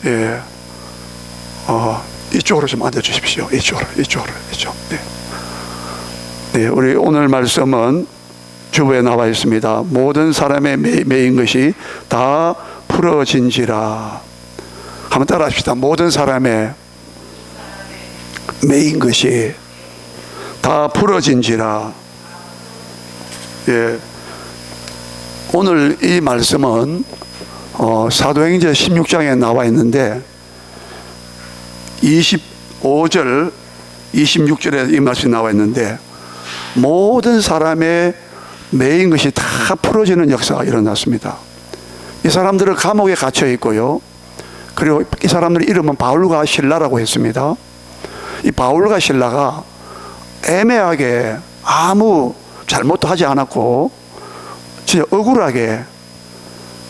예, 이쪽으로 좀 앉아 주십시오. 이쪽. 네. 네, 우리 오늘 말씀은 주부에 나와 있습니다. 모든 사람의 매인 것이 다 풀어진지라. 한번 따라합시다. 모든 사람의 매인 것이 다 풀어진지라. 예, 오늘 이 말씀은 사도행전 16장에 나와 있는데 25절 26절에 이 말씀이 나와 있는데 모든 사람의 매인 것이 다 풀어지는 역사가 일어났습니다. 이 사람들은 감옥에 갇혀 있고요, 그리고 이 사람들의 이름은 바울과 실라라고 했습니다. 이 바울과 실라가 애매하게 아무 잘못도 하지 않았고 진짜 억울하게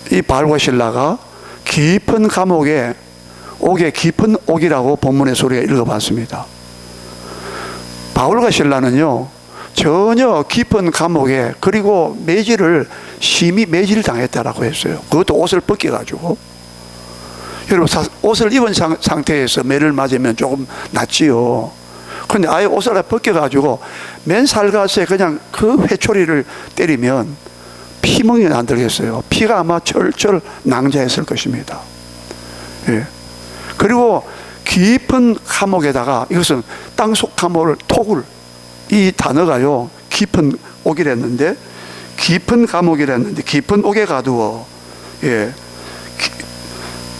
이 바울과 실라가 깊은 감옥에 옥에 깊은 옥이라고 본문의 소리가 읽어봤습니다. 바울과 실라는요 전혀 깊은 감옥에, 그리고 심히 매질을 당했다라고 했어요. 그것도 옷을 벗겨가지고. 여러분, 옷을 입은 상태에서 매를 맞으면 조금 낫지요. 그런데 아예 옷을 벗겨가지고 맨 살갗에 그냥 그 회초리를 때리면 피멍이 안 들겠어요. 피가 아마 철철 낭자했을 것입니다. 예. 그리고 깊은 감옥에다가, 이것은 땅속 감옥을 토굴, 이 단어가요 깊은 옥이랬는데, 깊은 감옥이랬는데 깊은 옥에 가두어. 예.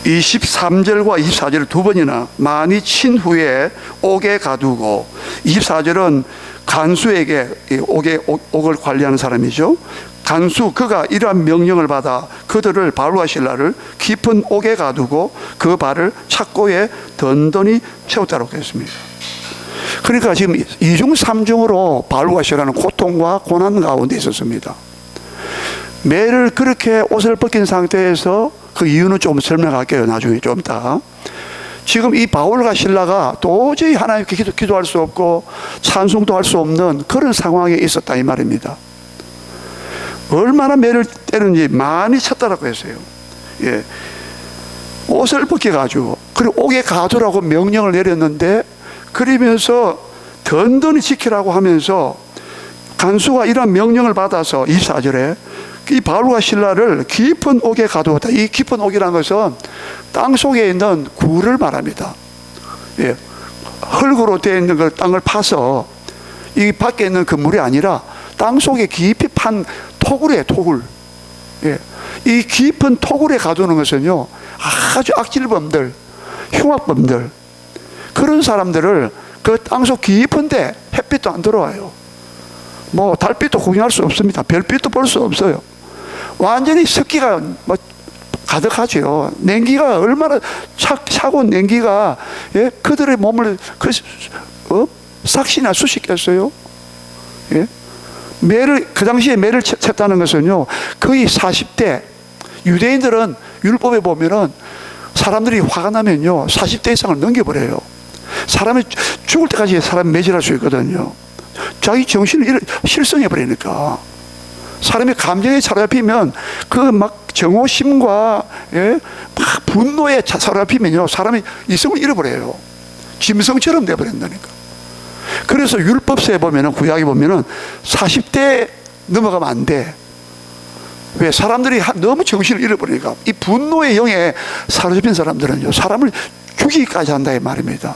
23절과 24절을 두 번이나 많이 친 후에 옥에 가두고, 24절은 간수에게 옥을 관리하는 사람이죠. 간수, 그가 이러한 명령을 받아 그들을, 바울과 실라를 깊은 옥에 가두고 그 발을 착고에 던던히 채웠다고 했습니다. 그러니까 지금 이중 삼중으로 바울과 실라는 고통과 고난 가운데 있었습니다. 매를 그렇게 옷을 벗긴 상태에서, 그 이유는 좀 설명할게요, 나중에 좀 이따. 지금 이 바울과 실라가 도저히 하나님께 기도할 수 없고 찬송도 할 수 없는 그런 상황에 있었다 이 말입니다. 얼마나 매를 때는지 많이 쳤다라고 했어요. 예. 옷을 벗겨가지고, 그리고 옥에 가두라고 명령을 내렸는데, 그러면서 든든히 지키라고 하면서 간수가 이런 명령을 받아서 24절에 이 바울과 실라를 깊은 옥에 가두었다. 이 깊은 옥이라는 것은 땅 속에 있는 굴을 말합니다. 예. 흙으로 되어 있는 그 땅을 파서, 이 밖에 있는 그 물이 아니라 땅 속에 깊이 판 토굴이에요, 토굴. 예. 이 깊은 토굴에 가두는 것은요 아주 악질범들, 흉악범들, 그런 사람들을 그 땅속 깊은데 햇빛도 안 들어와요. 뭐 달빛도 구경할 수 없습니다. 별빛도 볼 수 없어요. 완전히 습기가 가득하죠. 냉기가 얼마나 차가운 냉기가, 예? 그들의 몸을 싹시나 쑤시겠어요. 예? 그 당시에 매를 쳤다는 것은요 거의 40대, 유대인들은 율법에 보면은 사람들이 화가 나면요 40대 이상을 넘겨버려요. 사람이 죽을 때까지 사람이 매질할 수 있거든요. 자기 정신을 실성해버리니까. 사람의 감정에 사로잡히면 그 막 정오심과, 예? 막 분노에 사로잡히면요 사람이 이성을 잃어버려요. 짐승처럼 돼버린다니까. 그래서 율법서에 보면은, 구약에 보면은 40대 넘어가면 안 돼. 왜? 사람들이 너무 정신을 잃어버리니까. 이 분노의 영에 사로잡힌 사람들은요 사람을 죽이기까지 한다 이 말입니다.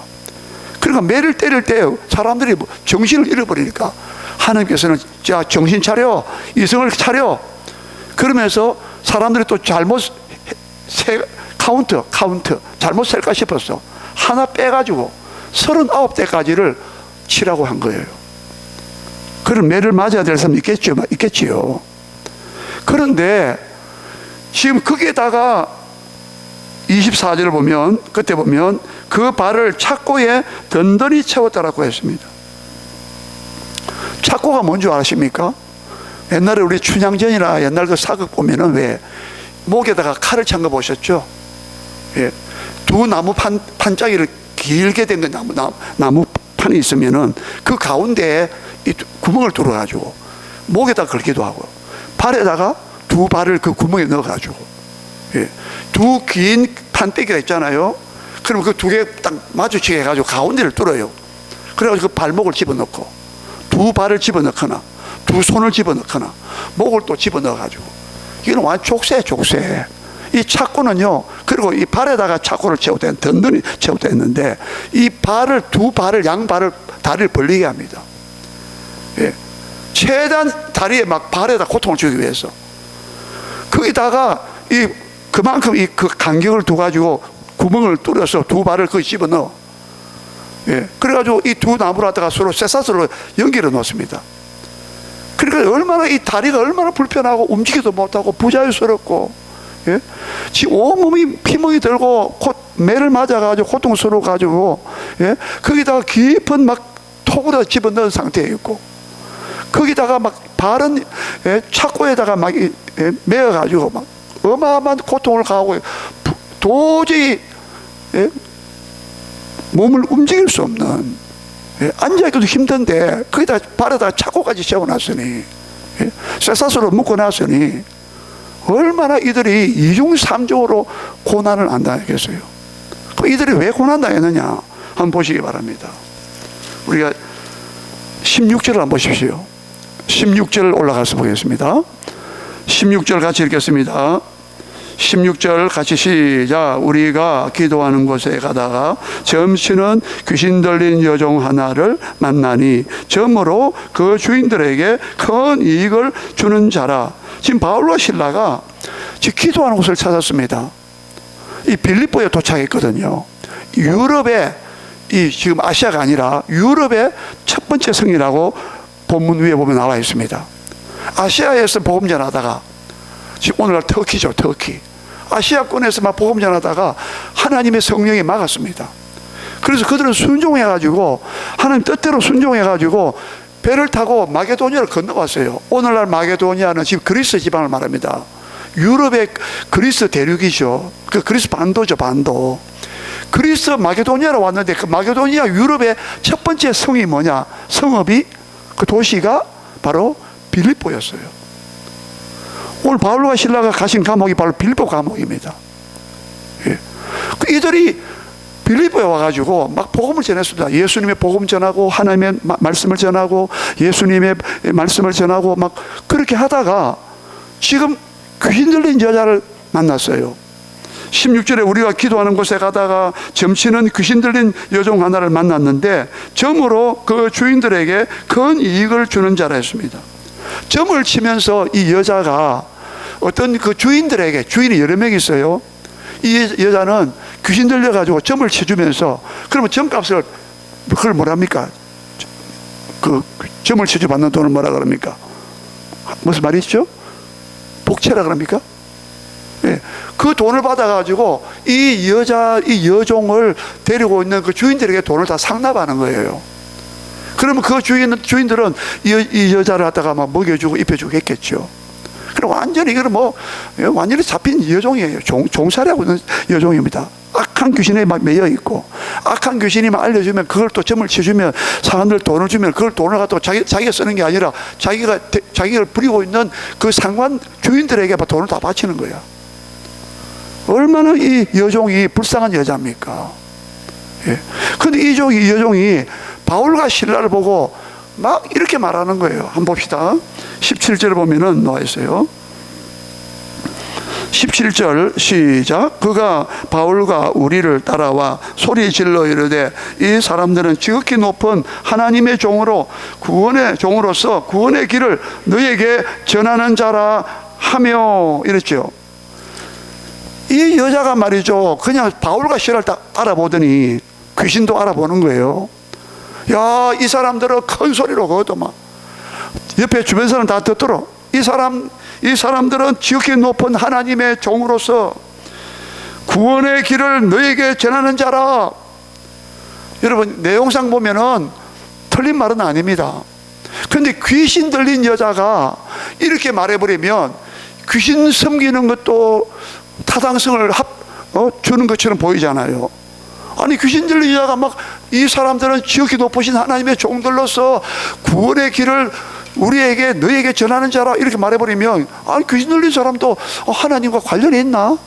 그러니까 매를 때릴 때 사람들이 정신을 잃어버리니까 하나님께서는 자 정신 차려, 이성을 차려, 그러면서 사람들이 또 잘못 카운트 잘못 셀까 싶었어. 하나 빼가지고 39대까지를 치라고 한 거예요. 그런 매를 맞아야 될 사람 있겠지요. 그런데 지금 거기에다가 24절을 보면, 그때 보면 그 발을 착고에 든든히 채웠다라고 했습니다. 착고가 뭔 줄 아십니까? 옛날에 우리 춘향전이나 옛날 그 사극 보면은 왜 목에다가 칼을 찬 거 보셨죠? 예. 두 나무 판짜기를 길게 된 거, 나무 판이 있으면은 그 가운데에 이 구멍을 뚫어가지고 목에다 걸기도 하고, 발에다가 두 발을 그 구멍에 넣어가지고, 예. 두 긴 판때기가 있잖아요. 그러면 그 두 개 딱 마주치게 해가지고 가운데를 뚫어요. 그래가지고 그 발목을 집어넣고 두 발을 집어넣거나 두 손을 집어넣거나 목을 또 집어넣어가지고 이건 완전 족쇄. 이 착고는요, 그리고 이 발에다가 착고를 채우되 든든히 채우됐는데 이 발을 두 발을 양발을 다리를 벌리게 합니다. 예. 최대한 다리에 막 발에다 고통을 주기 위해서 거기다가 그만큼 그 간격을 두 가지고 구멍을 뚫어서 두 발을 거기 집어넣어. 예. 그래가지고 이 두 나무를 갖다가 서로 쇠사슬로 연결해 놓습니다. 그러니까 얼마나 이 다리가 얼마나 불편하고 움직이도 못하고 부자유스럽고, 예? 지금 온몸이 피멍이 들고 매를 맞아가지고 고통스러워가지고, 예? 거기다가 깊은 막 톡으로 집어넣은 상태에 있고, 거기다가 막 발은, 예? 착고에다가 막 매어가지고 막 어마어마한 고통을 가하고 도저히, 예? 몸을 움직일 수 없는, 예? 앉아있기도 힘든데 거기다 발에다가 착고까지 채워놨으니, 예? 쇠사슬로 묶어놨으니 얼마나 이들이 이중삼중으로 고난을 안 당했겠어요. 이들이 왜 고난 당했느냐 한번 보시기 바랍니다. 우리가 16절을 한번 보십시오. 16절 올라가서 보겠습니다. 16절 같이 읽겠습니다. 16절 같이 시작. 우리가 기도하는 곳에 가다가 점치는 귀신 들린 여종 하나를 만나니 점으로 그 주인들에게 큰 이익을 주는 자라. 지금 바울과 실라가 지금 기도하는 곳을 찾았습니다. 이 빌립보에 도착했거든요. 유럽의 지금 아시아가 아니라 유럽의 첫 번째 성이라고 본문 위에 보면 나와 있습니다. 아시아에서 복음 전하다가 지금 오늘날 터키죠, 터키. 아시아권에서 막 복음 전하다가 하나님의 성령이 막았습니다. 그래서 그들은 순종해가지고 하나님 뜻대로 순종해가지고 배를 타고 마게도니아를 건너갔어요. 오늘날 마게도니아는 지금 그리스 지방을 말합니다. 유럽의 그리스 대륙이죠. 그 그리스 반도죠, 반도. 그리스 마게도니아로 왔는데 그 마게도니아 유럽의 첫 번째 성이 뭐냐? 성읍이 그 도시가 바로 빌립보였어요. 오늘 바울과 실라가 가신 감옥이 바로 빌립보 감옥입니다. 예. 이들이 빌립보에 와가지고 막 복음을 전했습니다. 예수님의 복음 전하고 하나님의 말씀을 전하고 예수님의 말씀을 전하고 막 그렇게 하다가 지금 귀신 들린 여자를 만났어요. 16절에 우리가 기도하는 곳에 가다가 점치는 귀신 들린 여종 하나를 만났는데 점으로 그 주인들에게 큰 이익을 주는 자라 했습니다. 점을 치면서 이 여자가 어떤 그 주인들에게, 주인이 여러 명 있어요. 이 여자는 귀신 들려가지고 점을 쳐주면서, 그러면 점값을, 그걸 뭐랍니까? 그 점을 쳐주 받는 돈을 뭐라 그럽니까? 무슨 말이죠? 복채라 그럽니까? 예. 그 돈을 받아가지고 이 여종을 데리고 있는 그 주인들에게 돈을 다 상납하는 거예요. 그러면 그 주인들은 이 여자를 갖다가 막 먹여주고 입혀주고 했겠죠. 그럼 완전히 이거는 완전히 잡힌 여종이에요. 종살이하고 있는 여종입니다. 악한 귀신에 막 매여 있고, 악한 귀신이 막 알려주면 그걸 또 점을 쳐주면 사람들 돈을 주면 그걸 돈을 갖다가 자기가 쓰는 게 아니라 자기가 부리고 있는 그 상관 주인들에게 막 돈을 다 바치는 거야. 얼마나 이 여종이 불쌍한 여자입니까? 예. 근데 이 여종이 바울과 실라를 보고 막 이렇게 말하는 거예요. 한번 봅시다. 17절을 보면은 나와 있어요. 17절 시작. 그가 바울과 우리를 따라와 소리 질러 이르되 이 사람들은 지극히 높은 하나님의 종으로 구원의 종으로서 구원의 길을 너에게 전하는 자라 하며 이랬죠. 이 여자가 말이죠, 그냥 바울과 실라를 딱 알아보더니 귀신도 알아보는 거예요. 야, 이 사람들은 큰 소리로 그것도 막 옆에 주변 사람 다 듣도록 이 사람들은 지극히 높은 하나님의 종으로서 구원의 길을 너에게 전하는 자라. 여러분, 내용상 보면은 틀린 말은 아닙니다. 그런데 귀신 들린 여자가 이렇게 말해버리면 귀신 섬기는 것도 타당성을 주는 것처럼 보이잖아요. 아니, 귀신 들린 여자가 막 이 사람들은 지극히 높으신 하나님의 종들로서 구원의 길을 너에게 전하는 자라 이렇게 말해버리면, 아니, 귀신 들린 사람도 하나님과 관련이 있나?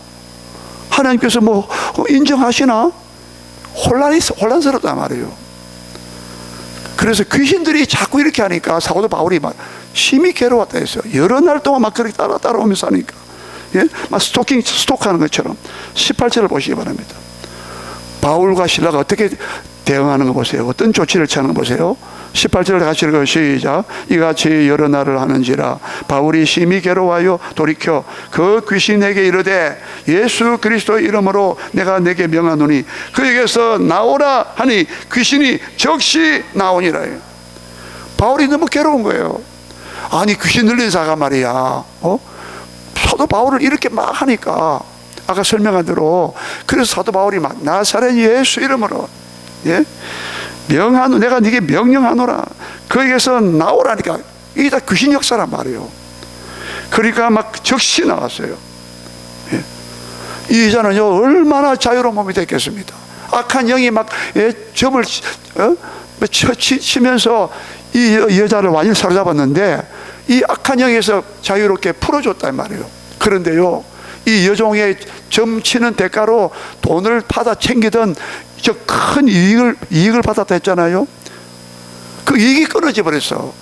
하나님께서 뭐 인정하시나? 혼란스럽단 말이에요. 그래서 귀신들이 자꾸 이렇게 하니까 사도 바울이 막 심히 괴로웠다 했어요. 여러 날 동안 막 그렇게 따라오면서 하니까. 예? 막 스톡하는 것처럼. 18절을 보시기 바랍니다. 바울과 실라가 어떻게 대응하는 거 보세요. 어떤 조치를 취하는 거 보세요. 18절 같이 읽어요. 시작. 이같이 여러 날을 하는지라 바울이 심히 괴로워하여 돌이켜 그 귀신에게 이르되 예수 그리스도의 이름으로 내가 내게 명하노니 그에게서 나오라 하니 귀신이 즉시 나오니라. 바울이 너무 괴로운 거예요. 아니 귀신 들린 자가 말이야, 사도 바울을 이렇게 막 하니까 아까 설명한 대로, 그래서 사도 바울이 막 나사렛 예수 이름으로, 예? 내가 네게 명령하노라. 거기에서 나오라니까. 이게 다 귀신 역사란 말이에요. 그러니까 막 즉시 나왔어요. 예. 이 여자는요 얼마나 자유로운 몸이 됐겠습니까? 악한 영이 막 점을 치면서 이 여자를 완전히 사로잡았는데 이 악한 영에서 자유롭게 풀어줬단 말이에요. 그런데요 이 여종의 점치는 대가로 돈을 받아 챙기던 저 큰 이익을 받았다 했잖아요. 그 이익이 끊어져 버렸어.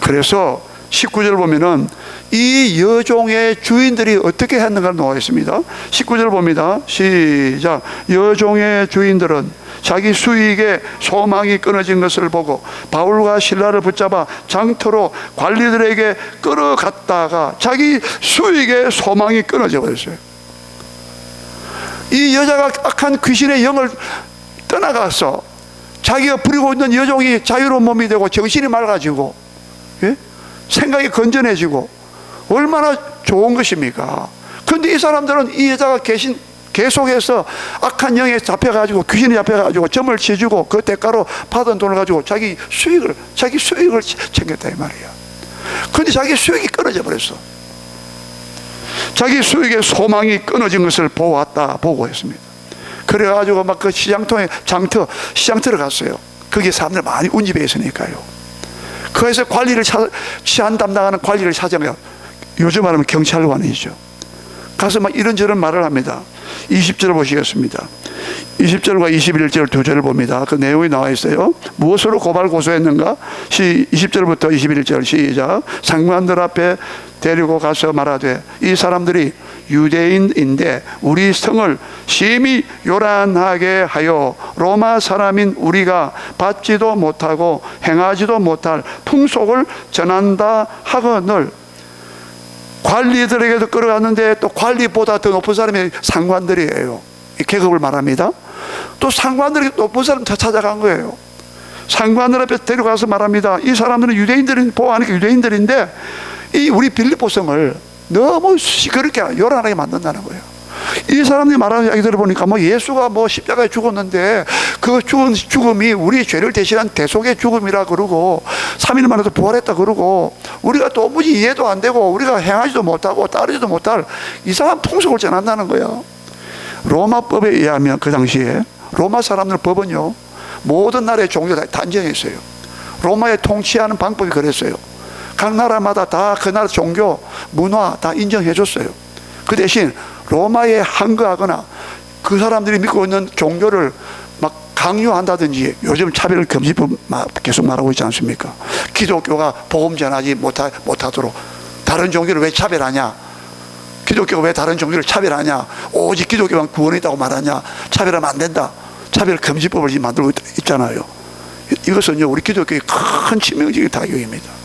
그래서 19절 보면은 이 여종의 주인들이 어떻게 했는가를 나와 있습니다. 19절 봅니다. 시작. 여종의 주인들은 자기 수익에 소망이 끊어진 것을 보고 바울과 실라를 붙잡아 장터로 관리들에게 끌어갔다가 자기 수익에 소망이 끊어져 버렸어요. 이 여자가 악한 귀신의 영을 떠나가서 자기가 부리고 있는 여종이 자유로운 몸이 되고 정신이 맑아지고, 예? 생각이 건전해지고 얼마나 좋은 것입니까? 그런데 이 사람들은 이 여자가 계속해서 악한 영에 잡혀가지고 귀신에 잡혀가지고 점을 치주고 그 대가로 받은 돈을 가지고 자기 수익을 챙겼다 이 말이야. 그런데 자기 수익이 끊어져 버렸어. 자기 수익의 소망이 끊어진 것을 보고 했습니다. 그래가지고 막 그 시장터를 갔어요. 거기에 사람들 많이 운집해 있으니까요. 그래서 치안 담당하는 관리를 찾아가요. 요즘 말하면 경찰관이죠. 가서 막 이런저런 말을 합니다. 20절 보시겠습니다. 20절과 21절 두 절을 봅니다. 그 내용이 나와 있어요. 무엇으로 고소했는가? 20절부터 21절 시작. 상관들 앞에 데리고 가서 말하되 이 사람들이 유대인인데 우리 성을 심히 요란하게 하여 로마 사람인 우리가 받지도 못하고 행하지도 못할 풍속을 전한다 하거늘. 관리들에게도 끌어갔는데 또 관리보다 더 높은 사람이 상관들이에요. 계급을 말합니다. 또 상관들에게 높은 사람 다 찾아간 거예요. 상관들 앞에 데려가서 말합니다. 이 사람들은 유대인들인 보호하니까 유대인들인데 이 우리 빌립보 성을 너무 그렇게 요란하게 만든다는 거예요. 이 사람들이 말하는 이야기 들어보니까 뭐 예수가 뭐 십자가에 죽었는데 그 죽음이 우리 죄를 대신한 대속의 죽음이라 그러고 3일 만에도 부활했다 그러고 우리가 도무지 이해도 안 되고 우리가 행하지도 못하고 따르지도 못할 이상한 풍속을 전한다는 거예요. 로마법에 의하면 그 당시에 로마 사람들 법은요 모든 나라의 종교 다 단정했어요. 로마에 통치하는 방법이 그랬어요. 각 나라마다 다 그 나라 종교 문화 다 인정해 줬어요. 그 대신 로마에 항거하거나 그 사람들이 믿고 있는 종교를 막 강요한다든지, 요즘 차별금지법 계속 말하고 있지 않습니까? 기독교가 복음 전하지 못하도록 다른 종교를 왜 차별하냐? 기독교가 왜 다른 종교를 차별하냐? 오직 기독교만 구원이 있다고 말하냐? 차별하면 안 된다. 차별금지법을 지금 만들고 있잖아요. 이것은요 우리 기독교의 큰 치명적인 타격입니다.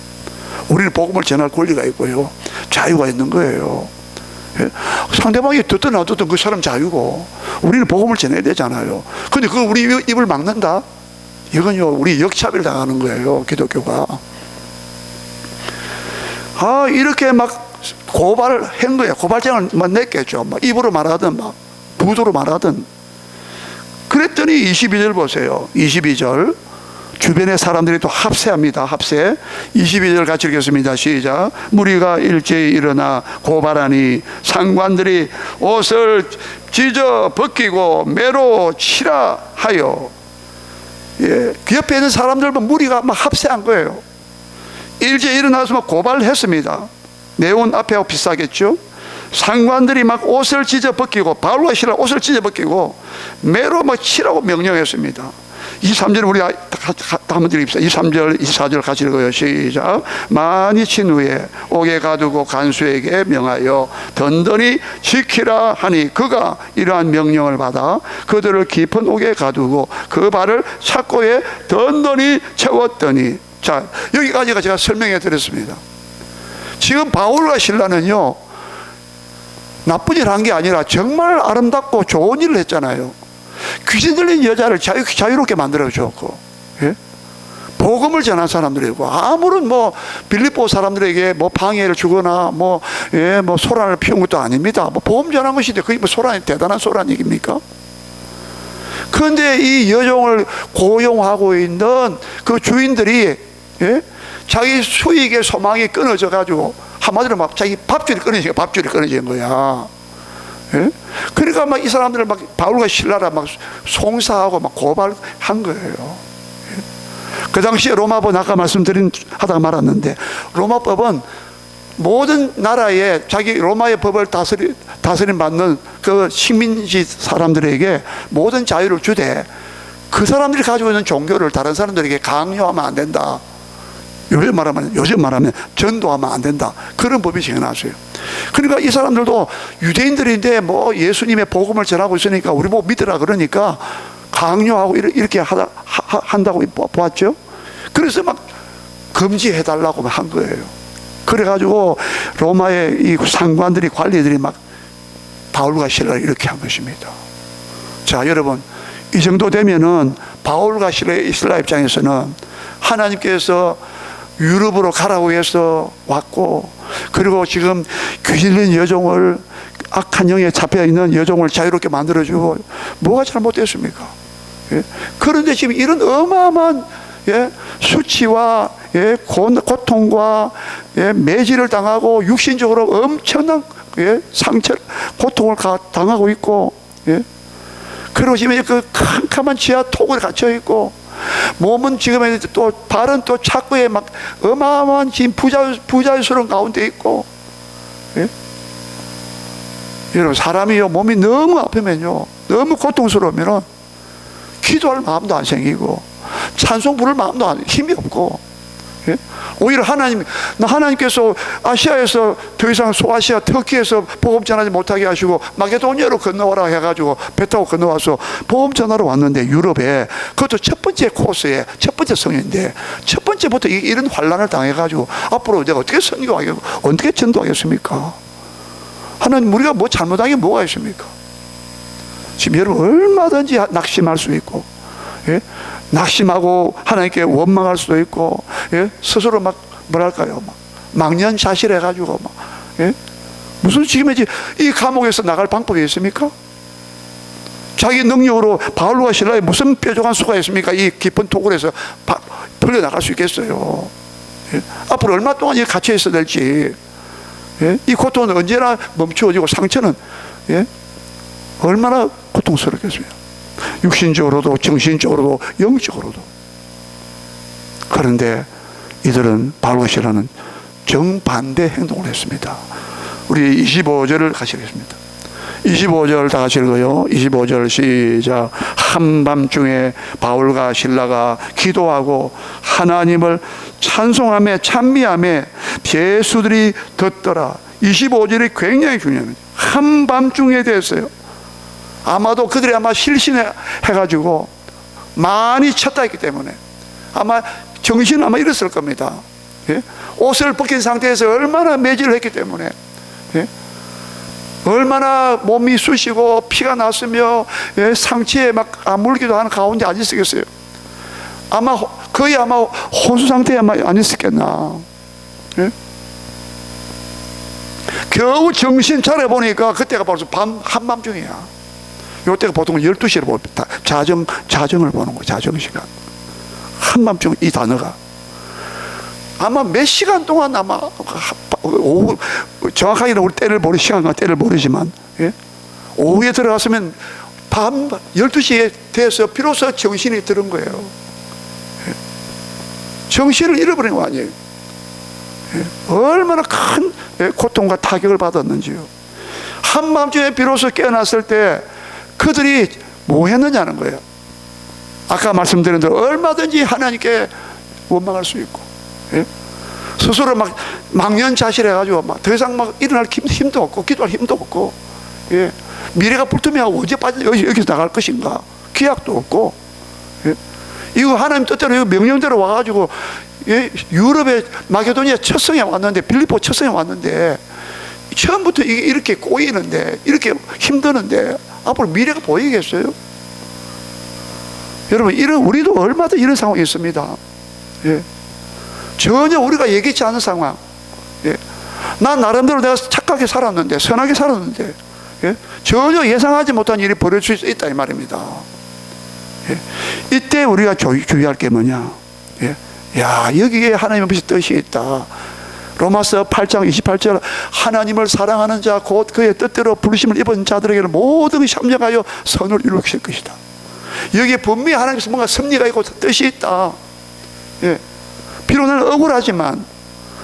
우리는 복음을 전할 권리가 있고요 자유가 있는 거예요. 상대방이 듣든 안 듣든 그 사람 자유고 우리는 복음을 전해야 되잖아요. 근데 그거 우리 입을 막는다? 이건요 우리 역차별 당하는 거예요. 기독교가 이렇게 막 고발을 한 거예요. 고발장을 냈겠죠. 막 입으로 말하든 막 부도로 말하든. 그랬더니 22절 보세요. 22절 주변의 사람들이 또 합세합니다. 합세. 22절 같이 읽겠습니다. 시작. 무리가 일제히 일어나 고발하니 상관들이 옷을 찢어 벗기고 매로 치라 하여. 그 옆에 있는 사람들은 무리가 막 합세한 거예요. 일제히 일어나서 막 고발을 했습니다. 내온 앞에하고 비슷하겠죠. 상관들이 막 옷을 찢어 벗기고, 바울과 시라 옷을 찢어 벗기고 매로 막 치라고 명령했습니다. 23절 우리 한번 드립시다. 23절 24절 같이 읽어요. 시작. 많이 친 후에 옥에 가두고 간수에게 명하여 든든히 지키라 하니, 그가 이러한 명령을 받아 그들을 깊은 옥에 가두고 그 발을 착고에 든든히 채웠더니. 자, 여기까지가 제가 설명해 드렸습니다. 지금 바울과 실라는요, 나쁜 일 한 게 아니라 정말 아름답고 좋은 일을 했잖아요. 귀신 들린 여자를 자유롭게 만들어 줬고, 예? 복음을 전한 사람들이고, 아무런 뭐 빌립보 사람들에게 뭐 방해를 주거나 뭐 소란을 피운 것도 아닙니다. 뭐 복음 전한 것인데 그게 뭐 대단한 소란 얘기입니까? 그런데 이 여종을 고용하고 있는 그 주인들이, 예? 자기 수익의 소망이 끊어져 가지고 한마디로 막 자기 밥줄이 끊어진 거야. 예? 그러니까 막 이 사람들을 막 바울과 실라라 막 송사하고 막 고발한 거예요. 예? 그 당시에 로마법 아까 하다가 말았는데, 로마법은 모든 나라에 자기 로마의 법을 다스림 받는 그 식민지 사람들에게 모든 자유를 주되, 그 사람들이 가지고 있는 종교를 다른 사람들에게 강요하면 안 된다. 요즘 말하면 전도하면 안 된다. 그런 법이 정해놨어요. 그러니까 이 사람들도 유대인들인데 뭐 예수님의 복음을 전하고 있으니까 우리 뭐 믿으라 그러니까 강요하고 이렇게 한다고 보았죠. 그래서 막 금지해달라고 한 거예요. 그래가지고 로마의 이 상관들이, 관리들이 막 바울과 실라를 이렇게 한 것입니다. 자, 여러분, 이 정도 되면은 바울과 실라 입장에서는 하나님께서 유럽으로 가라고 해서 왔고, 그리고 지금 귀신 들린 여종을, 악한 영에 잡혀있는 여종을 자유롭게 만들어주고, 뭐가 잘못됐습니까? 예? 그런데 지금 이런 어마어마한, 예? 수치와, 예? 고통과, 예? 매질을 당하고 육신적으로 엄청난, 예? 상처, 고통을 당하고 있고, 예? 그리고 지금 그 캄캄한 지하 톡에 갇혀있고, 몸은 지금 또 발은 또 착고에 막 어마어마한 지금 부자유스러운 가운데 있고, 예? 여러분, 사람이요 몸이 너무 아프면요, 너무 고통스러우면은 기도할 마음도 안 생기고 찬송 부를 마음도 힘이 없고, 예? 오히려 하나님께서 아시아에서 더 이상 소아시아 터키에서 복음 전하지 못하게 하시고 마게도니아로 건너와라 해가지고 배 타고 건너와서 복음 전하러 왔는데, 유럽에, 그것도 첫 번째 코스에 첫 번째 성인데 첫 번째부터 이런 환란을 당해가지고 앞으로 내가 어떻게 선교하겠고 어떻게 전도하겠습니까? 하나님, 우리가 뭐 잘못한 게 뭐가 있습니까? 지금 여러분 얼마든지 낙심할 수 있고, 예? 낙심하고 하나님께 원망할 수도 있고, 예? 스스로 막 뭐랄까요, 막 망연자실해가지고 막, 예? 무슨 지금 이 감옥에서 나갈 방법이 있습니까? 자기 능력으로 바울과 실라에 무슨 뾰족한 수가 있습니까? 이 깊은 토굴에서 풀려 나갈 수 있겠어요? 예? 앞으로 얼마 동안 여기 갇혀 있어야 될지, 예? 이 고통은 언제나 멈추어지고 상처는, 예? 얼마나 고통스럽겠어요? 육신적으로도 정신적으로도 영적으로도. 그런데 이들은, 바울과 실라는 정반대 행동을 했습니다. 우리 25절을 같이 읽겠습니다. 25절 다 같이 읽어요. 25절 시작. 한밤중에 바울과 실라가 기도하고 하나님을 찬송하며 찬미하며 죄수들이 듣더라. 25절이 굉장히 중요합니다. 한밤중에 됐어요. 아마도 그들이 아마 실신해가지고 많이 쳤다 했기 때문에 아마 정신은 아마 잃었을 겁니다. 예? 옷을 벗긴 상태에서 얼마나 매질을 했기 때문에, 예? 얼마나 몸이 쑤시고 피가 났으며, 예? 상처에 막 아물기도 하는 가운데 안 있었겠어요. 거의 아마 혼수 상태에 아마 안 있었겠나. 예? 겨우 정신 차려보니까 그때가 벌써 한밤중이야. 요때가 보통 12시에 봅니다. 자정을 보는 거예요. 자정시간. 한밤중 이 단어가 아마 몇 시간 동안 아마 오후, 정확하게는 우리 시간과 때를 모르지만, 예? 오후에 들어갔으면 밤 12시에 돼서 비로소 정신이 들은 거예요. 예? 정신을 잃어버린 거 아니에요. 예? 얼마나 큰 고통과 타격을 받았는지요. 한밤중에 비로소 깨어났을 때 그들이 뭐 했느냐는 거예요. 아까 말씀드린 대로 얼마든지 하나님께 원망할 수 있고, 예? 스스로 막 망연자실해가지고 막 더 이상 막 일어날 힘도 없고 기도할 힘도 없고, 예? 미래가 불투명하고 언제 빠져 여기서 나갈 것인가 기약도 없고, 예? 이거 하나님 뜻대로 이거 명령대로 와가지고, 예? 유럽의 마게도니아 첫 성에 왔는데, 빌립보 첫 성에 왔는데 처음부터 이게 이렇게 꼬이는데, 이렇게 힘드는데 앞으로 미래가 보이겠어요? 여러분, 우리도 얼마나 이런 상황이 있습니다. 예. 전혀 우리가 예기치 않은 상황. 예. 난 나름대로 내가 착하게 살았는데, 선하게 살았는데, 예. 전혀 예상하지 못한 일이 벌어질 수 있다 이 말입니다. 예. 이때 우리가 주의할 게 뭐냐? 예. 야, 여기에 하나님의 뜻이 있다. 로마서 8장 28절, 하나님을 사랑하는 자 곧 그의 뜻대로 부르심을 입은 자들에게는 모든 협력하여 선을 이루실 것이다. 여기에 분명히 하나님께서 뭔가 섭리가 있고 뜻이 있다. 예. 비록 나는 억울하지만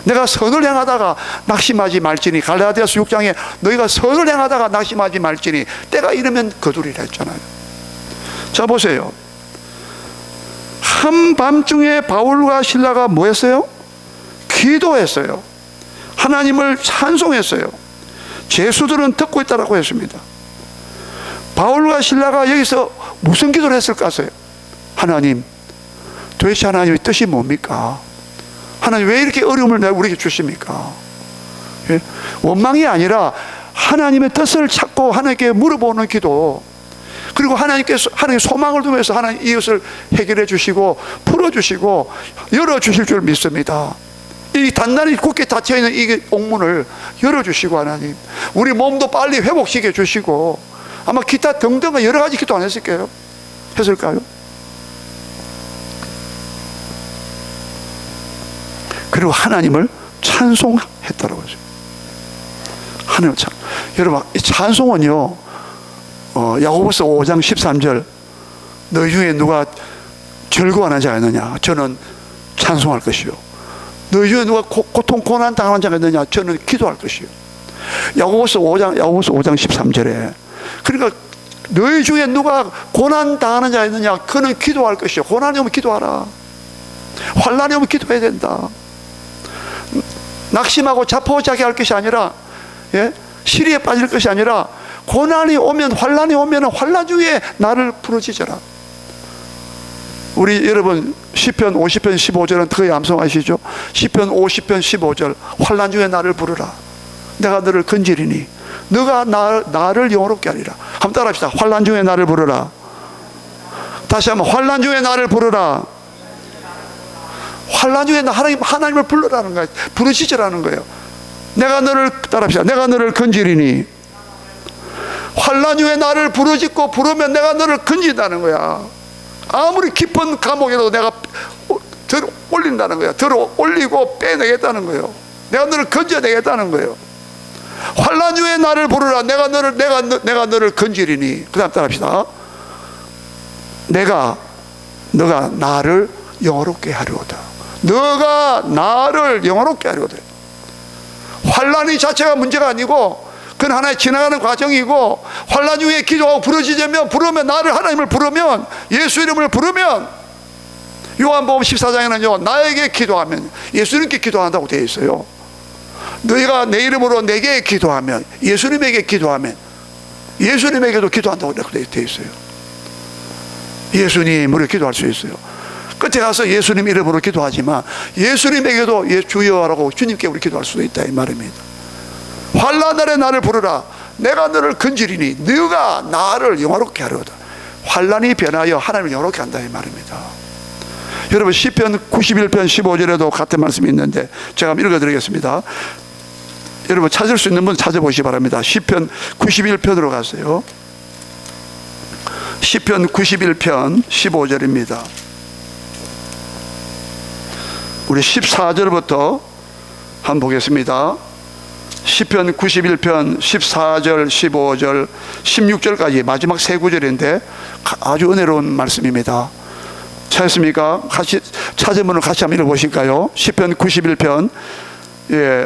내가 선을 행하다가 낙심하지 말지니, 갈라디아서 6장에 너희가 선을 행하다가 낙심하지 말지니 때가 이르면 거두리라 했잖아요. 자, 보세요. 한밤중에 바울과 실라가 뭐 했어요? 기도했어요. 하나님을 찬송했어요. 제수들은 듣고 있다라고 했습니다. 바울과 실라가 여기서 무슨 기도를 했을까 하세요? 하나님, 도대체 하나님의 뜻이 뭡니까? 하나님 왜 이렇게 어려움을 우리에게 주십니까? 예? 원망이 아니라 하나님의 뜻을 찾고 하나님께 물어보는 기도, 그리고 하나님께서 하나님의 소망을 두면서 하나님 이것을 해결해 주시고 풀어주시고 열어주실 줄 믿습니다. 이 단단히 굳게 닫혀있는 이 옥문을 열어주시고, 하나님 우리 몸도 빨리 회복시켜 주시고, 아마 기타 등등 여러 가지 기도 안 했을까요? 그리고 하나님을 찬송했다라고 하죠. 하나님을 여러분, 이 찬송은요, 야고보서 5장 13절, 너희 중에 누가 즐거워하는 자가 있느냐? 저는 찬송할 것이요. 너희 중에 누가 고통 고난 당하는 자가 있느냐? 저는 기도할 것이요. 야고보서 5장 13절에, 그러니까 너희 중에 누가 고난 당하는 자가 있느냐? 그는 기도할 것이요. 고난이 오면 기도하라. 환난이 오면 기도해야 된다. 낙심하고 자포자기할 것이 아니라, 예? 시리에 빠질 것이 아니라, 고난이 오면, 환난이 오면 환난 중에 나를 부르짖어라. 우리 여러분 시편 50편 15절은 거의 암송하시죠? 시편 50편 15절, 환난 중에 나를 부르라. 내가 너를 건지리니 너가 나를 영화롭게 하리라. 한번 따라합시다. 환난 중에 나를 부르라. 다시 한번, 환난 중에 나를 부르라. 환난 중에 하나님을 불러라는 거예요. 부르짖으라는 거예요. 내가 너를, 따라합시다. 내가 너를 건지리니. 환난 중에 나를 부르짖고 부르면 내가 너를 건진다는 거야. 아무리 깊은 감옥에도 내가 들어 올린다는 거야. 들어 올리고 빼내겠다는 거예요. 내가 너를 건져내겠다는 거예요. 환난 중에 나를 부르라. 내가 너를 건지리니. 그 다음 따라합시다. 너가 나를 영화롭게 하려다. 너가 나를 영화롭게 하려다. 환난이 자체가 문제가 아니고 그건 하나의 지나가는 과정이고, 환난 중에 기도하고 부르면 나를, 하나님을 부르면, 예수 이름을 부르면, 요한복음 14장에는요 나에게 기도하면 예수님께 기도한다고 되어 있어요. 너희가 내 이름으로 내게 기도하면, 예수님에게 기도하면 예수님에게도 기도한다고 되어 있어요. 예수님으로 기도할 수 있어요. 끝에 가서 예수님 이름으로 기도하지만 예수님에게도 주여라고 주님께 우리 기도할 수도 있다 이 말입니다. 환난 날에 나를 부르라. 내가 너를 건지리니 너가 나를 영화롭게 하려다. 환난이 변하여 하나님을 영화롭게 한다 이 말입니다. 여러분 시편 91편 15절에도 같은 말씀이 있는데 제가 한번 읽어드리겠습니다. 여러분 찾을 수 있는 분 찾아보시기 바랍니다. 시편 91편으로 가세요. 시편 91편 15절입니다. 우리 14절부터 한번 보겠습니다. 시편 91편 14절, 15절, 16절까지 마지막 세 구절인데 아주 은혜로운 말씀입니다. 찾았습니까? 같이 찾으면 같이 한번 읽어보실까요? 시편 91편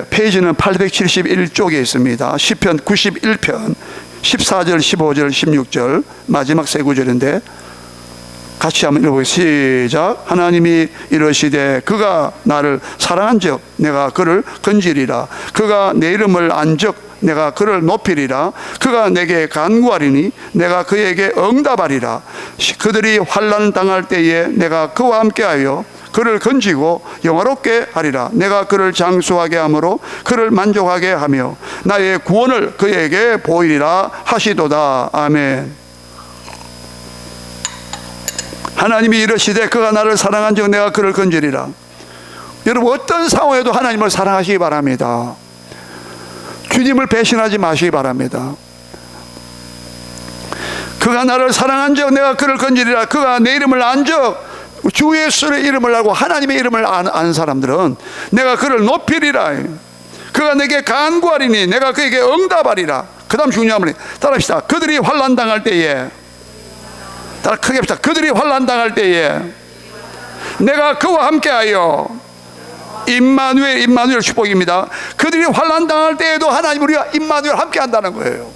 페이지는 871쪽에 있습니다. 시편 91편 14절, 15절, 16절 마지막 세 구절인데 같이 한번 읽어보겠습니다. 시작. 하나님이 이르시되 그가 나를 사랑한즉 내가 그를 건지리라. 그가 내 이름을 안즉 내가 그를 높이리라. 그가 내게 간구하리니 내가 그에게 응답하리라. 그들이 환난 당할 때에 내가 그와 함께하여 그를 건지고 영화롭게 하리라. 내가 그를 장수하게 하므로 그를 만족하게 하며 나의 구원을 그에게 보이리라 하시도다. 아멘. 하나님이 이르시되 그가 나를 사랑한즉 내가 그를 건지리라. 여러분, 어떤 상황에도 하나님을 사랑하시기 바랍니다. 주님을 배신하지 마시기 바랍니다. 그가 나를 사랑한즉 내가 그를 건지리라. 그가 내 이름을 안즉, 주 예수의 이름을 알고 하나님의 이름을 아는 사람들은 내가 그를 높이리라. 그가 내게 간구하리니 내가 그에게 응답하리라. 그 다음 중요한 말이, 따라합시다. 그들이 환난 당할 때에, 따라 크게 합시다. 그들이 환난 당할 때에 내가 그와 함께하여, 임마누엘 축복입니다. 그들이 환난 당할 때에도 하나님 우리가 임마누엘 함께한다는 거예요.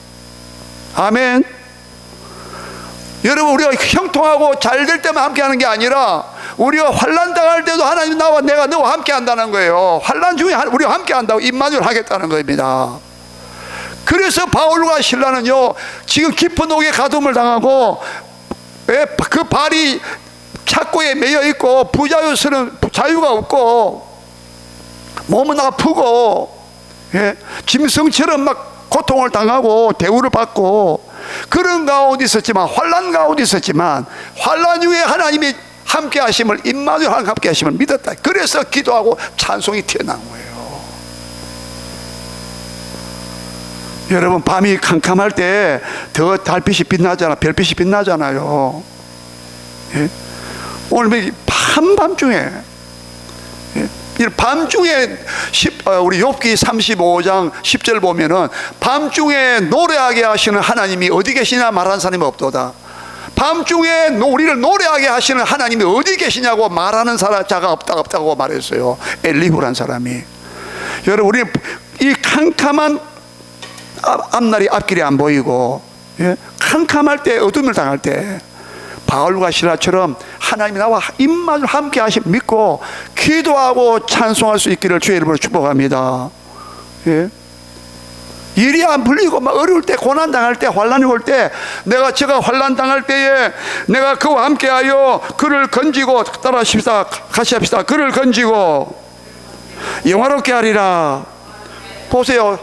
아멘. 여러분, 우리가 형통하고 잘 될 때만 함께하는 게 아니라 우리가 환난 당할 때도 하나님 나와 내가 너와 함께한다는 거예요. 환난 중에 우리가 함께한다고 임마누엘 하겠다는 겁니다. 그래서 바울과 실라는요, 지금 깊은 옥에 가둠을 당하고 그 발이 착고에 매여 있고 부자유스러운 자유가 없고 몸은 아프고 짐승처럼 막 고통을 당하고 대우를 받고 그런 가운데 있었지만, 환난 가운데 있었지만 환난 중에 하나님이 함께 하심을, 임마누엘 함께 하심을 믿었다. 그래서 기도하고 찬송이 튀어나온 거예요. 여러분, 밤이 캄캄할 때 더 달빛이 빛나잖아, 별빛이 빛나잖아요. 오늘 밤중에, 밤중에 우리 욥기 35장 10절 보면은 밤중에 노래하게 하시는 하나님이 어디 계시냐 말하는 사람이 없도다. 밤중에 우리를 노래하게 하시는 하나님이 어디 계시냐고 말하는 자가 없다고 말했어요. 엘리후란 사람이. 여러분, 우리 이 캄캄한 앞날이 앞길이 안 보이고 캄캄할 때, 어둠을 당할 때 바울과 실라처럼 하나님이 나와 임마누엘 함께 하심 믿고 기도하고 찬송할 수 있기를 주의 이름으로 축복합니다. 일이 안 풀리고 막 어려울 때, 고난 당할 때, 환난이 올 때, 제가 환난 당할 때에 내가 그와 함께하여 그를 건지고, 따라 하십시다, 같이 합시다. 그를 건지고 영화롭게 하리라. 보세요,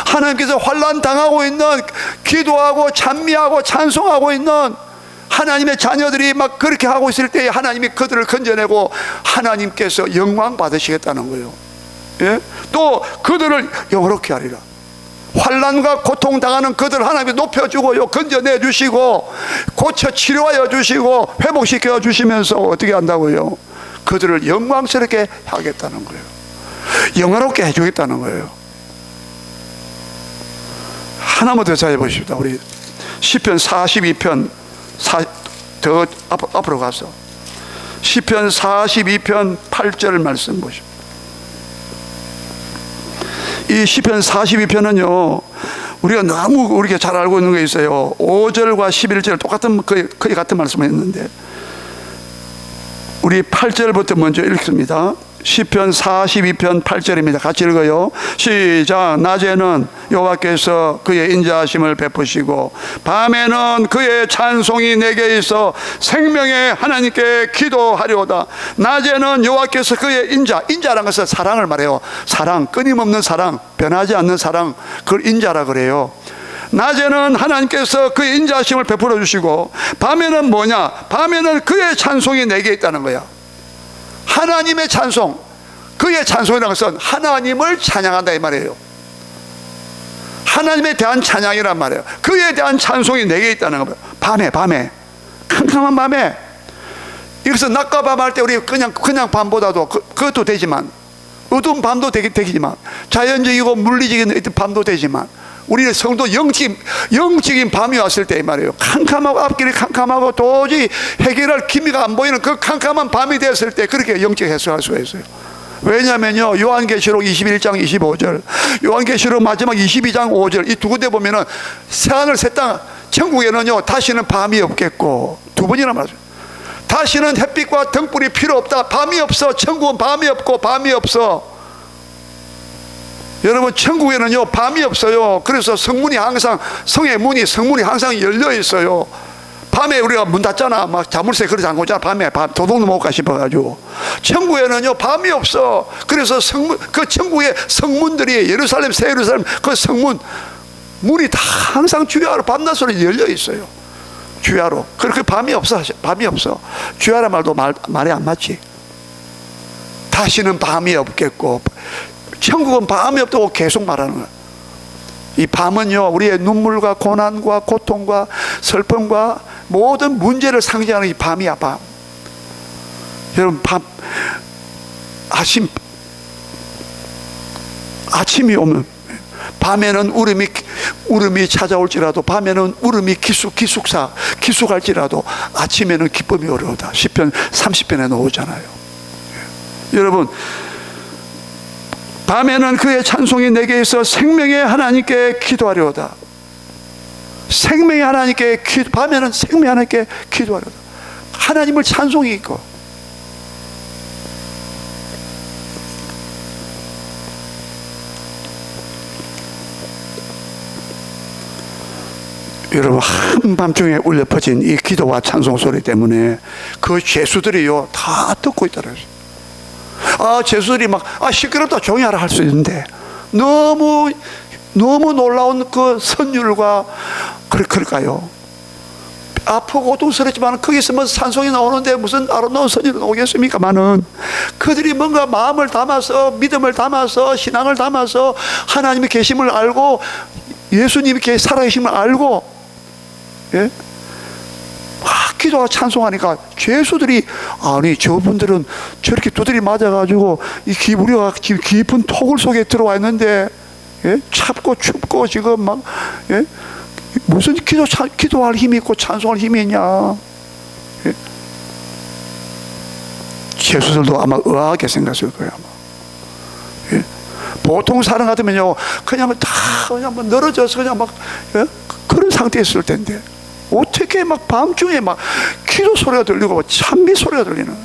하나님께서 환난 당하고 있는, 기도하고 찬미하고 찬송하고 있는 하나님의 자녀들이 막 그렇게 하고 있을 때 하나님이 그들을 건져내고 하나님께서 영광 받으시겠다는 거예요. 또 그들을 영화롭게 하리라. 환난과 고통 당하는 그들 하나님이 높여주고요, 건져내 주시고 고쳐 치료하여 주시고 회복시켜 주시면서 어떻게 한다고요? 그들을 영광스럽게 하겠다는 거예요. 영화롭게 해주겠다는 거예요. 하나만 더 찾아보십시다. 우리 시편 42편 더 앞으로 가서 시편 42편 8절 말씀 보십시오. 이 시편 42편은요, 우리가 너무 우리가 잘 알고 있는 게 있어요. 5절과 11절 똑같은, 거의 같은 말씀을 했는데 우리 8절부터 먼저 읽습니다. 시편 42편 8절입니다. 같이 읽어요. 시작. 낮에는 여호와께서 그의 인자하심을 베푸시고 밤에는 그의 찬송이 내게 있어 생명의 하나님께 기도하리오다. 낮에는 여호와께서 그의 인자라는 것은 사랑을 말해요. 사랑, 끊임없는 사랑, 변하지 않는 사랑, 그걸 인자라 그래요. 낮에는 하나님께서 그의 인자하심을 베풀어 주시고 밤에는 뭐냐? 밤에는 그의 찬송이 내게 있다는 거야. 하나님의 찬송, 그의 찬송이라는 것은 하나님을 찬양한다 이 말이에요. 하나님에 대한 찬양이란 말이에요. 그에 대한 찬송이 내게 있다는 거예요. 밤에 캄캄한 밤에. 이것은 낮과 밤 할 때 우리 그냥 밤보다도 그것도 되지만, 어두운 밤도 되지만, 자연적이고 물리적인 밤도 되지만, 우리는 성도 영적인 밤이 왔을 때 이 말이에요. 캄캄하고 앞길이 캄캄하고 도저히 해결할 기미가 안 보이는 그 캄캄한 밤이 되었을 때 그렇게 영적 해석할 수가 있어요. 왜냐면요, 요한계시록 21장 25절, 요한계시록 마지막 22장 5절, 이 두 군데 보면은 새하늘 새 땅, 천국에는요 다시는 밤이 없겠고, 두 번이나 말하죠. 다시는 햇빛과 등불이 필요 없다. 밤이 없어. 천국은 밤이 없고 밤이 없어. 여러분, 천국에는요 밤이 없어요. 그래서 성문이 항상, 성의 문이, 성문이 항상 열려 있어요. 밤에 우리가 문 닫잖아. 막 자물쇠 그릇 잠그잖아. 밤에 도둑도 못 가 싶어가지고. 천국에는요 밤이 없어. 그래서 성문, 그 천국의 성문들이, 예루살렘, 새 예루살렘 그 성문 문이 다 항상 주야로 밤낮으로 열려 있어요. 주야로. 그렇게 밤이 없어. 밤이 없어. 주야라 말도 말이 안 맞지. 다시는 밤이 없겠고, 천국은 밤이 없다고 계속 말하는 거야. 이 밤은요 우리의 눈물과 고난과 고통과 슬픔과 모든 문제를 상징하는 이 밤이야. 밤. 여러분, 아침이 오면, 밤에는 울음이 찾아올지라도, 밤에는 울음이 기숙할지라도 아침에는 기쁨이 오려오다. 시편 30편에 나오잖아요. 여러분, 밤에는 그의 찬송이 내게 있어 생명의 하나님께 기도하려다. 생명의 하나님께 밤에는 생명의 하나님께 기도하려다. 하나님을 찬송이 있고. 여러분, 한밤중에 울려 퍼진 이 기도와 찬송 소리 때문에 그 죄수들이요 다 듣고 있더라고요. 죄수들이 막 시끄럽다 조용히 하라 할 수 있는데, 너무 놀라운 그 선율과, 그럴까요? 아프고 고통스럽지만 거기 있으면 찬송이 나오는데 무슨 아름다운 선율이 나오겠습니까만은, 그들이 뭔가 마음을 담아서, 믿음을 담아서, 신앙을 담아서 하나님의 계심을 알고 예수님이 살아계심을 알고, 예? 기도와 찬송하니까 죄수들이, 아니 저분들은 저렇게 두드리 맞아가지고 이 우리가 지금 깊은 토굴 속에 들어와 있는데, 예? 찹고 춥고 지금 막, 예? 무슨 기도할 힘이 있고 찬송할 힘이 있냐. 예? 죄수들도 아마 의아하게 생각했을 거예요. 아마. 예? 보통 사람 같으면요 그냥 막 늘어져서 그냥 막, 예? 그런 상태에 있을 텐데, 어떻게 막 밤중에 막 기도 소리가 들리고 찬미 소리가 들리는 거예요.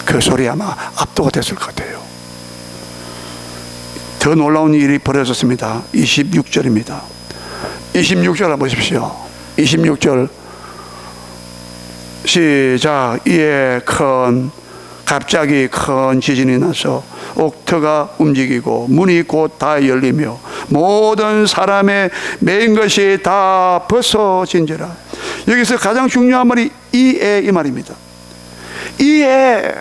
그 소리 아마 압도가 됐을 것 같아요. 더 놀라운 일이 벌어졌습니다. 26절입니다. 26절 한번 보십시오. 26절 시작. 이에 갑자기 큰 지진이 나서 옥터가 움직이고 문이 곧 다 열리며 모든 사람의 매인 것이 다 벗어진지라. 여기서 가장 중요한 말이 이에, 이 말입니다. 이에.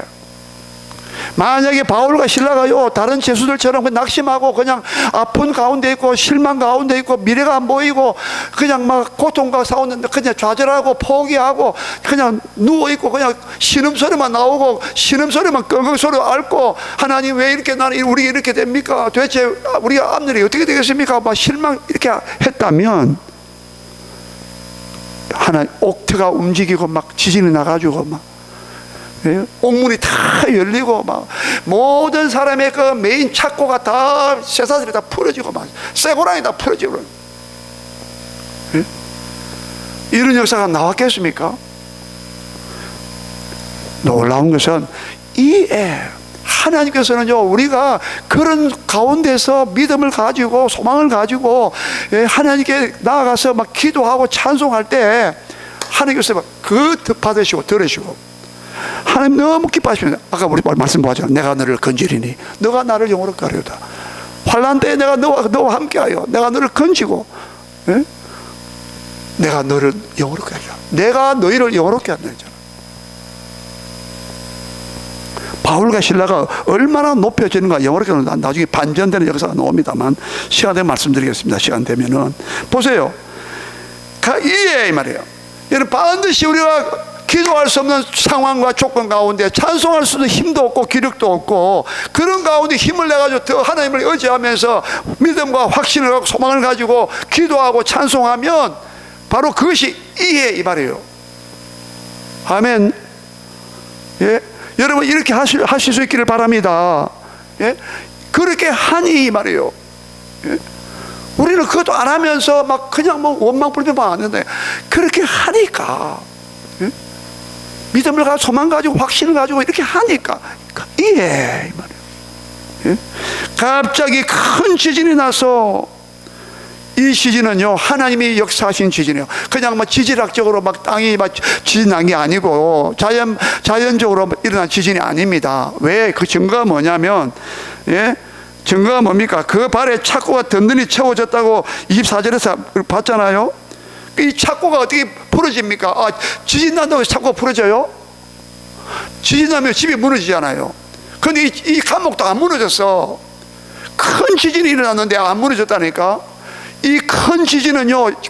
만약에 바울과 실라가요 다른 죄수들처럼 낙심하고 그냥 아픈 가운데 있고 실망 가운데 있고 미래가 안 보이고 그냥 막 고통과 싸우는데 그냥 좌절하고 포기하고 그냥 누워있고 그냥 신음소리만 나오고 신음소리만 끙끙소리 앓고, 하나님 왜 이렇게 나는 우리 이렇게 됩니까? 도대체 우리 앞일이 어떻게 되겠습니까? 막 실망 이렇게 했다면, 하나님 옥터가 움직이고 막 지진이 나가지고 막 옥문이 다 열리고 막 모든 사람의 그 메인 착고가 다 쇠사슬이 다 풀어지고 막 쇠고랑이 다 풀어지고, 이런 역사가 나왔겠습니까? 놀라운 것은 이에 하나님께서는요 우리가 그런 가운데서 믿음을 가지고 소망을 가지고 하나님께 나아가서 막 기도하고 찬송할 때 하나님께서 그 받으시고 들으시고, 하나님 너무 기뻐하십니다. 아까 우리 말씀 보죠. 내가 너를 건지리니 너가 나를 영원롭게 하리로다. 환난 때에 내가 너와 함께하여 내가 너를 건지고, 예? 내가 너를 영원롭게 하리라. 내가 너희를 영원롭게 한다 했잖아. 바울과 실라가 얼마나 높여지는가, 영원롭게 하는가 나중에 반전되는 역사가 나옵니다만 시간 되면 말씀드리겠습니다. 시간 되면은 보세요. 이에 이 말이에요. 여러분, 반드시 우리가 기도할 수 없는 상황과 조건 가운데 찬송할 수도 힘도 없고 기력도 없고, 그런 가운데 힘을 내가지고 더 하나님을 의지하면서 믿음과 확신을 갖고 소망을 가지고 기도하고 찬송하면 바로 그것이 이해, 이 말이에요. 아멘. 예? 여러분 이렇게 하실 수 있기를 바랍니다. 예? 그렇게 하니 말이에요. 예? 우리는 그것도 안 하면서 막 그냥 뭐 원망 불평만 안 했는데 그렇게 하니까, 예? 믿음을 가지고 소망 가지고 확신을 가지고 이렇게 하니까 이 말이에요. 예? 갑자기 큰 지진이 나서, 이 지진은요 하나님이 역사하신 지진이에요. 그냥 막 지질학적으로 막 땅이 막 지진 난 게 아니고 자연적으로 일어난 지진이 아닙니다. 왜? 그 증거가 뭐냐면, 예? 증거가 뭡니까? 그 발에 착고가 든든히 채워졌다고 24절에서 봤잖아요. 이 착고가 어떻게 풀어집니까? 지진 난다고 해서 착고가 풀어져요? 지진 나면 집이 무너지잖아요. 근데 이 감옥도 안 무너졌어. 큰 지진이 일어났는데 안 무너졌다니까. 이 큰 지진은요,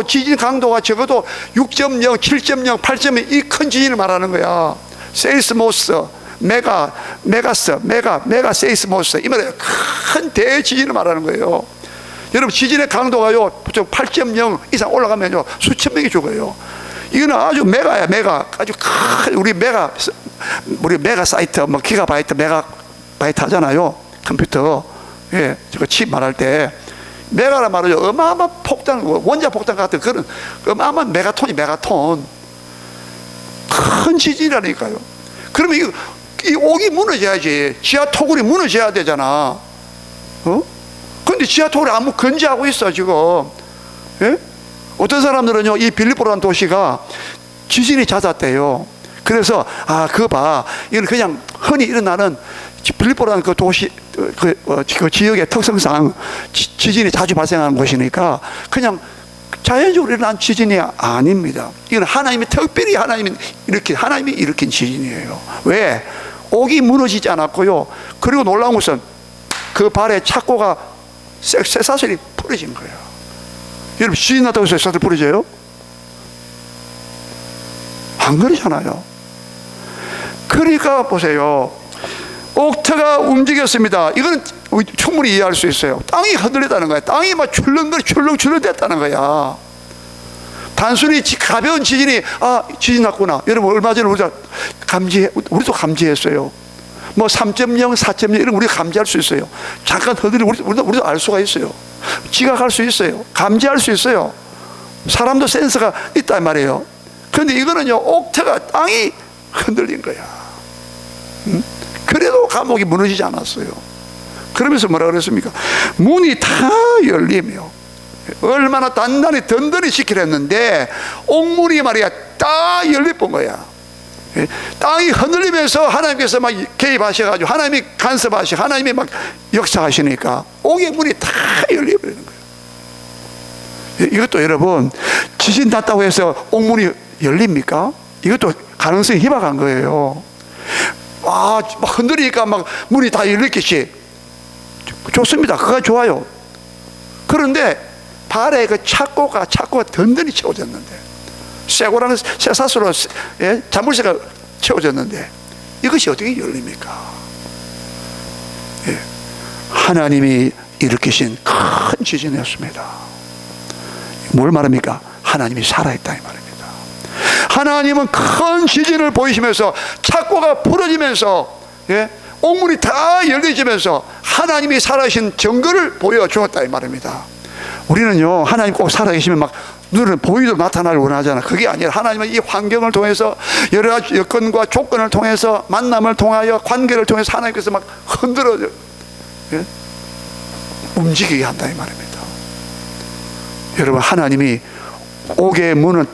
지진 강도가 적어도 6.0, 7.0, 8.0 이 큰 지진을 말하는 거야. 세이스모스, 메가 세이스모스, 이 말이에요. 큰 대지진을 말하는 거예요. 여러분, 지진의 강도가요 8.0 이상 올라가면요 수천 명이 죽어요. 이거는 아주 메가야, 메가. 아주 큰, 우리 메가 사이트, 뭐 기가바이트, 메가바이트 하잖아요, 컴퓨터. 예, 저거 칩 말할 때 메가라 말이죠. 어마어마한 폭탄, 원자 폭탄 같은 그런 어마어마한 메가톤. 큰 지진이라니까요. 그러면 이 옥이 무너져야지. 지하 토굴이 무너져야 되잖아. 근데 지하 토굴이 아무 건재하고 있어 지금. 예? 어떤 사람들은요, 이 빌립보라는 도시가 지진이 잦았대요. 그래서 그거 봐, 이건 그냥 흔히 일어나는 빌립보라는 그 도시 그 지역의 특성상 지진이 자주 발생하는 곳이니까 그냥 자연적으로 일어난 지진이 아닙니다. 이건 하나님이 특별히 하나님이 일으킨 지진이에요. 왜? 옥이 무너지지 않았고요. 그리고 놀라운 것은 그 발에 착고가 쇠사슬이 부러진 거예요. 여러분, 지진 났다고 해서 쇠사슬 부러져요? 안 그러잖아요. 그러니까 보세요. 옥터가 움직였습니다. 이거는 충분히 이해할 수 있어요. 땅이 흔들렸다는 거야. 땅이 막 출렁출렁 됐다는 거야. 단순히 가벼운 지진이 지진 났구나. 여러분, 얼마 전에 우리도 감지했어요. 뭐 3.0, 4.0 이런 우리가 감지할 수 있어요. 잠깐 흔들리면 우리도 알 수가 있어요. 지각할 수 있어요. 감지할 수 있어요. 사람도 센서가 있단 말이에요. 그런데 이거는요, 옥터가 땅이 흔들린 거야. 그래도 감옥이 무너지지 않았어요. 그러면서 뭐라 그랬습니까? 문이 다 열리며, 얼마나 단단히 든든히 지키려 했는데 옥문이 말이야 다 열려본 거야. 땅이 흔들리면서 하나님께서 막 개입하셔가지고 하나님이 간섭하시고 하나님이 막 역사하시니까 옥의 문이 다 열려버리는 거예요. 이것도 여러분, 지진 났다고 해서 옥문이 열립니까? 이것도 가능성이 희박한 거예요. 막 흔들리니까 막 문이 다 열렸겠지. 좋습니다. 그거 좋아요. 그런데 발에 그 착고가 든든히 채워졌는데, 쇠고라는 쇠사슬로 자물쇠가 채워졌는데 이것이 어떻게 열립니까? 예. 하나님이 일으키신 큰 지진이었습니다. 뭘 말합니까? 하나님이 살아있다 이 말입니다. 하나님은 큰 지진을 보이시면서 착고가 부러지면서, 예? 옥문이 다 열려지면서 하나님이 살아계신 증거를 보여주었다 이 말입니다. 우리는요, 하나님 꼭 살아계시면 막 눈을 보이도 나타나를 원하잖아. 그게 아니라 하나님은 이 환경을 통해서, 여러 가지 여건과 조건을 통해서, 만남을 통하여, 관계를 통해서 하나님께서 막 흔들어, 예? 움직이게 한다 이 말입니다. 여러분, 하나님이 옥의 문을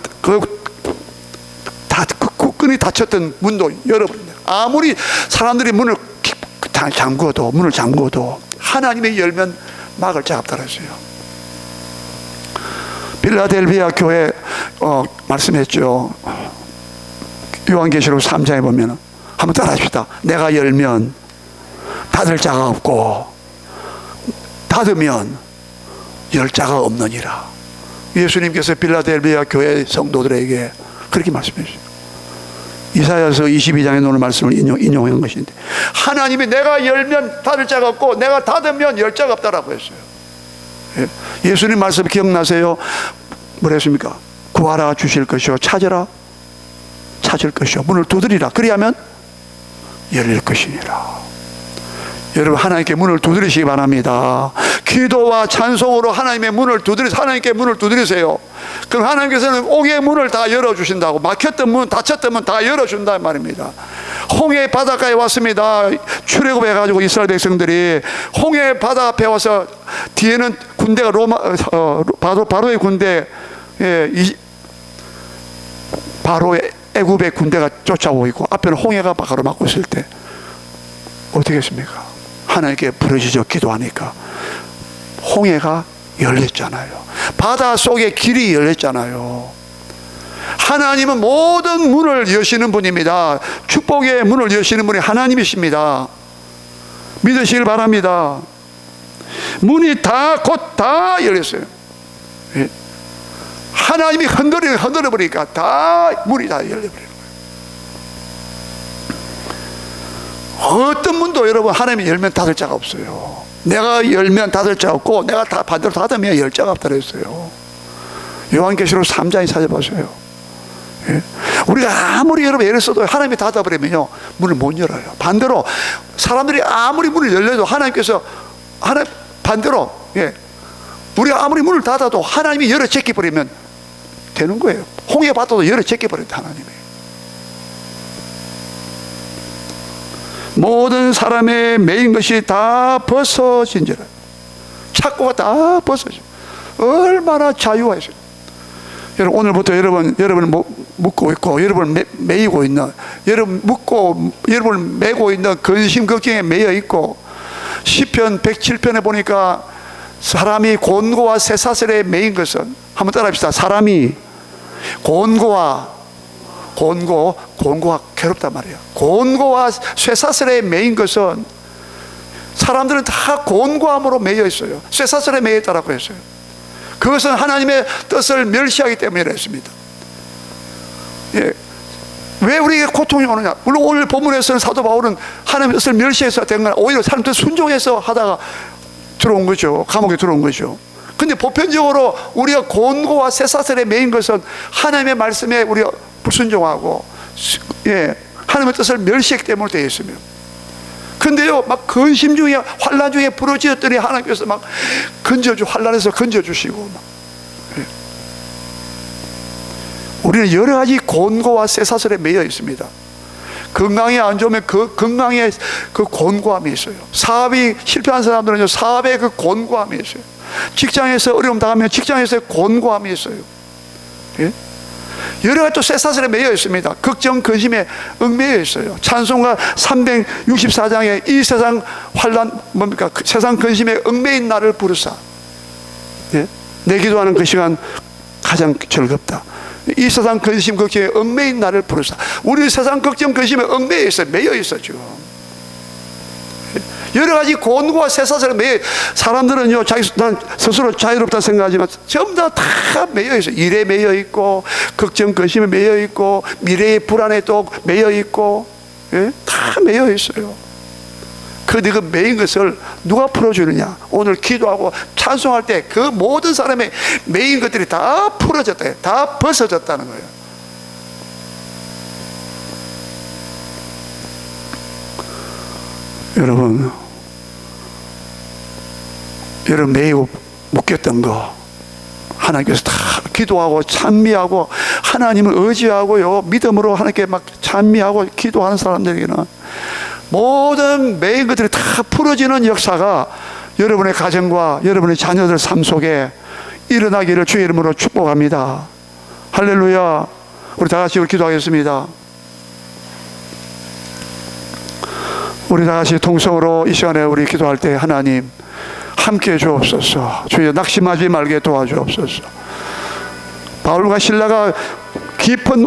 끈이 닫혔던 문도 열어버립니다. 아무리 사람들이 문을 잠궈도 하나님이 열면 막을 자가 없다 그랬어요. 필라델피아 교회 말씀했죠. 요한계시록 3장에 보면, 한번 따라합시다. 내가 열면 닫을 자가 없고 닫으면 열 자가 없느니라. 예수님께서 필라델피아 교회 성도들에게 그렇게 말씀했어요. 이사야서 22장에 오늘 말씀을 인용한 것인데, 하나님이 내가 열면 닫을 자가 없고 내가 닫으면 열 자가 없다라고 했어요. 예수님 말씀 기억나세요? 뭐라 했습니까? 구하라 주실 것이요, 찾으라 찾을 것이요, 문을 두드리라 그리하면 열릴 것이니라. 여러분, 하나님께 문을 두드리시기 바랍니다. 기도와 찬송으로 하나님의 문을 하나님께 문을 두드리세요. 그럼 하나님께서는 옥의 문을 다 열어주신다고. 막혔던 문, 닫혔던 문 다 열어준다 말입니다. 홍해 바닷가에 왔습니다. 출애굽해가지고 이스라엘 백성들이 홍해 바다 앞에 와서, 뒤에는 군대가 바로의 군대, 바로의 애굽의 군대가 쫓아오고 있고, 앞에는 홍해가 가로막고 있을 때 어떻게 했습니까? 하나님께 부르짖어 기도하니까 홍해가 열렸잖아요. 바다 속에 길이 열렸잖아요. 하나님은 모든 문을 여시는 분입니다. 축복의 문을 여시는 분이 하나님이십니다. 믿으시길 바랍니다. 문이 곧 다 열렸어요. 하나님이 흔들어버리니까 문이 다 열려버려요. 어떤 문도 여러분, 하나님이 열면 닫을 자가 없어요. 내가 열면 닫을 자가 없고, 내가 다 반대로 닫으면 열 자가 없다 그랬어요. 요한계시록 3장에 찾아보세요. 우리가 아무리 여러분 애를 써도 하나님이 닫아버리면요, 문을 못 열어요. 반대로 사람들이 아무리 문을 열려도 반대로, 우리가 아무리 문을 닫아도 하나님이 열어 제껴버리면 되는 거예요. 홍해 바다도 열어 제껴버린다, 하나님이. 모든 사람의 매인 것이 다 벗어진지라. 착고가 다 벗어져. 얼마나 자유가 있어요. 여러분, 오늘부터 여러분을 묶고 있고, 여러분을 매이고 있는, 여러분을 매고 있는 근심 걱정에 매여 있고, 시편 107편에 보니까 사람이 곤고와 쇠사슬에 매인 것은, 한번 따라합시다. 사람이 곤고가 괴롭단 말이에요. 곤고와 쇠사슬에 매인 것은, 사람들은 다 곤고함으로 매여 있어요. 쇠사슬에 매여 있다라고 했어요. 그것은 하나님의 뜻을 멸시하기 때문이라 했습니다. 왜 우리에게 고통이 오느냐? 물론 오늘 본문에서는 사도 바울은 하나님의 뜻을 멸시해서 된 건 오히려 사람 뜻 순종해서 하다가 들어온 거죠. 감옥에 들어온 거죠. 근데 보편적으로 우리가 곤고와 쇠사슬에 매인 것은 하나님의 말씀에 우리가 불순종하고, 하나님의 뜻을 멸시했기 때문에 되어 있으며, 근데요, 막 근심 중에, 환난 중에 부러지었더니 하나님께서 막 환난에서 건져주시고, 우리는 여러 가지 곤고와 쇠사슬에 매여 있습니다. 건강이 안 좋으면 건강에 그 곤고함이 있어요. 사업이 실패한 사람들은 사업에 그 곤고함이 있어요. 직장에서 어려움 당하면 직장에서 곤고함이 있어요. 여러 가지 또 쇠사슬에 매여 있습니다. 걱정, 근심에 얽매여 있어요. 찬송가 364장에 이 세상 환난, 세상 근심에 얽매인 나를 부르사. 내 기도하는 그 시간 가장 즐겁다. 이 세상 근심, 걱정에 얽매인 나를 부르사. 우리 세상 걱정, 근심에 얽매여 있어요. 매여 있어 지금. 여러 가지 곤고와 쇠사슬에 매여. 사람들은요, 난 스스로 자유롭다 생각하지만 전부 다 매여 있어요. 일에 매여 있고, 걱정, 근심에 매여 있고, 미래의 불안에 또 매여 있고, 다 매여 있어요. 그 매인 것을 누가 풀어주느냐? 오늘 기도하고 찬송할 때 그 모든 사람의 매인 것들이 다 풀어졌다, 다 벗어졌다는 거예요. 여러분 매이고 묶였던 거 하나님께서 다 기도하고 찬미하고 하나님을 의지하고요, 믿음으로 하나님께 막 찬미하고 기도하는 사람들에게는 모든 매인 것들이 다 풀어지는 역사가 여러분의 가정과 여러분의 자녀들 삶 속에 일어나기를 주의 이름으로 축복합니다. 할렐루야. 우리 다 같이 기도하겠습니다. 우리 다 같이 통성으로 이 시간에 우리 기도할 때 하나님 함께 주옵소서. 주여 낙심하지 말게 도와주옵소서. 바울과 실라가 깊은